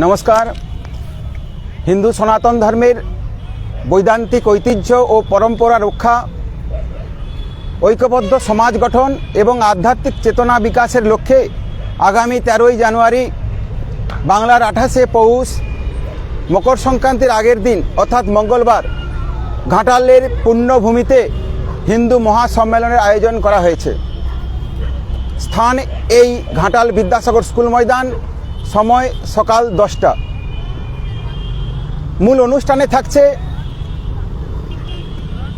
নমস্কার। হিন্দু সনাতন ধর্মের বৈদান্তিক ঐতিহ্য ও পরম্পরা রক্ষা, ঐক্যবদ্ধ সমাজ গঠন এবং আধ্যাত্মিক চেতনা বিকাশের লক্ষ্যে আগামী 13ই জানুয়ারি বাংলার 28শে পৌষ মকর সংক্রান্তির আগের দিন অর্থাৎ মঙ্গলবার ঘাটালের পুণ্যভূমিতে হিন্দু মহাসম্মেলনের আয়োজন করা হয়েছে। স্থান এই ঘাটাল বিদ্যাসাগর স্কুল ময়দান, সময় সকাল 10টা। মূল অনুষ্ঠানে থাকছে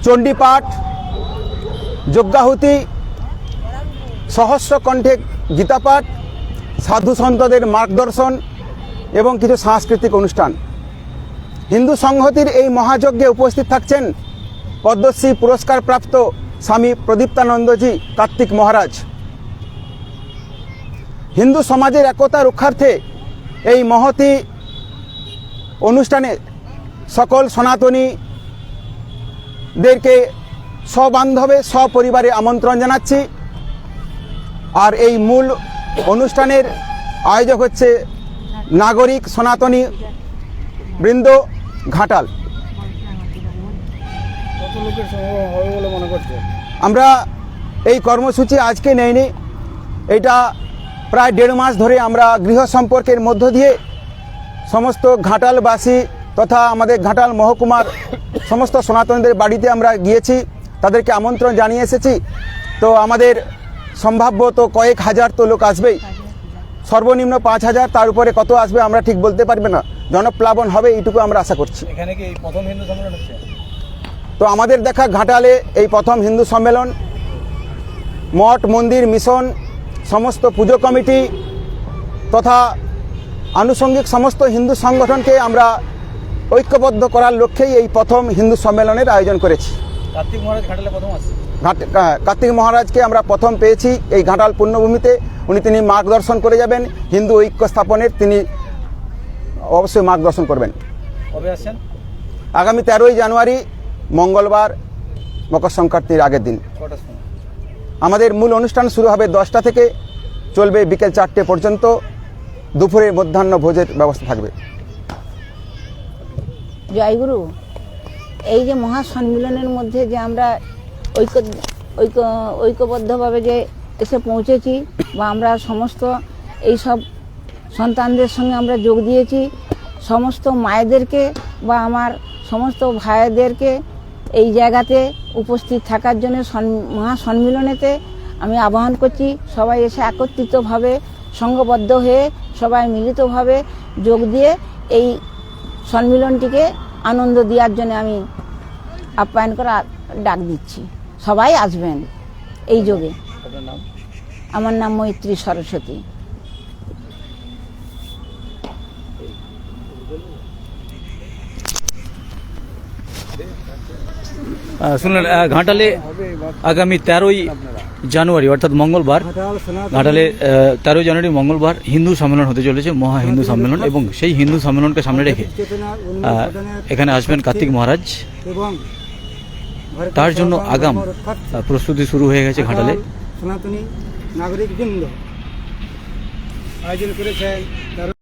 চণ্ডীপাঠ, যজ্ঞাহুতি, সহস্র কণ্ঠে গীতাপাঠ, সাধু সন্তদের মার্গদর্শন এবং কিছু সাংস্কৃতিক অনুষ্ঠান। হিন্দু সংহতির এই মহাযজ্ঞে উপস্থিত থাকছেন পদ্মশ্রী পুরস্কারপ্রাপ্ত স্বামী প্রদীপ্তানন্দজি কার্তিক মহারাজ। হিন্দু সমাজের একতা রক্ষার্থে এই মহতি অনুষ্ঠানে সকল সনাতনীদেরকে সবান্ধবে সপরিবারে আমন্ত্রণ জানাচ্ছি। আর এই মূল অনুষ্ঠানের আয়োজক হচ্ছে নাগরিক সনাতনী বৃন্দ ঘাটাল। আমরা এই কর্মসূচি আজকে নেইনি, এটা প্রায় 1.5 মাস ধরে আমরা গৃহ সম্পর্কের মধ্য দিয়ে সমস্ত ঘাটালবাসী তথা আমাদের ঘাটাল মহকুমার সমস্ত সনাতনীদের বাড়িতে আমরা গিয়েছি, তাদেরকে আমন্ত্রণ জানিয়ে এসেছি। তো আমাদের সম্ভাব্য তো কয়েক হাজার তো লোক আসবেই, সর্বনিম্ন 5,000, তার উপরে কত আসবে আমরা ঠিক বলতে পারবে না। জনপ্লাবন হবে এইটুকু আমরা আশা করছি। এখানে কি প্রথম হিন্দু সম্মেলন হচ্ছে? তো আমাদের দেখা ঘাটালে এই প্রথম হিন্দু সম্মেলন। মঠ মন্দির মিশন সমস্ত পুজো কমিটি তথা আনুষঙ্গিক সমস্ত হিন্দু সংগঠনকে আমরা ঐক্যবদ্ধ করার লক্ষ্যেই এই প্রথম হিন্দু সম্মেলনের আয়োজন করেছি। কার্তিক মহারাজ ঘাটালে প্রথম আসছে। কার্তিক মহারাজকে আমরা প্রথম পেয়েছি এই ঘাটাল পুণ্যভূমিতে। তিনি মার্গদর্শন করে যাবেন, হিন্দু ঐক্য স্থাপনের তিনি অবশ্যই মার্গদর্শন করবেন। কবে আসছেন? আগামী 13ই জানুয়ারি মঙ্গলবার, মকর সংক্রান্তির আগের দিন। কটার সময়? আমাদের মূল অনুষ্ঠান শুরু হবে 10টা থেকে, চলবে বিকেল 4টে পর্যন্ত। দুপুরে মধ্যাহ্ন ভোজের ব্যবস্থা থাকবে। জয়গুরু। এই যে মহাসম্মিলনের মধ্যে যে আমরা ঐক্যবদ্ধভাবে যে এসে পৌঁছেছি বা আমরা সমস্ত এই সব সন্তানদের সঙ্গে আমরা যোগ দিয়েছি, সমস্ত মায়েদেরকে বা আমার সমস্ত ভাইদেরকে এই জায়গাতে উপস্থিত থাকার জন্য মহাসম্মিলনেতে আমি আহ্বান করছি। সবাই এসে একত্রিতভাবে সংঘবদ্ধ হয়ে সবাই মিলিতভাবে যোগ দিয়ে এই সম্মিলনটিকে আনন্দ দেওয়ার জন্য আমি আপ্যায়ন করা ডাক দিচ্ছি। সবাই আসবেন এই যোগে। আমার নাম মৈত্রী সরস্বতী। শুনলেন, ঘাটালে আগামী 13ই জানুয়ারি অর্থাৎ মঙ্গলবার, ঘাটালে 13ই জানুয়ারি মঙ্গলবার হিন্দু সম্মেলন হতে চলেছে, মহা হিন্দু সম্মেলন। এবং সেই হিন্দু সম্মেলনকে সামনে রেখে এখানে আসবেন কার্তিক মহারাজ। তার জন্য আগাম প্রস্তুতি শুরু হয়ে গেছে ঘাটালে। সনাতনী নাগরিক বৃন্দ আয়োজন করেছেন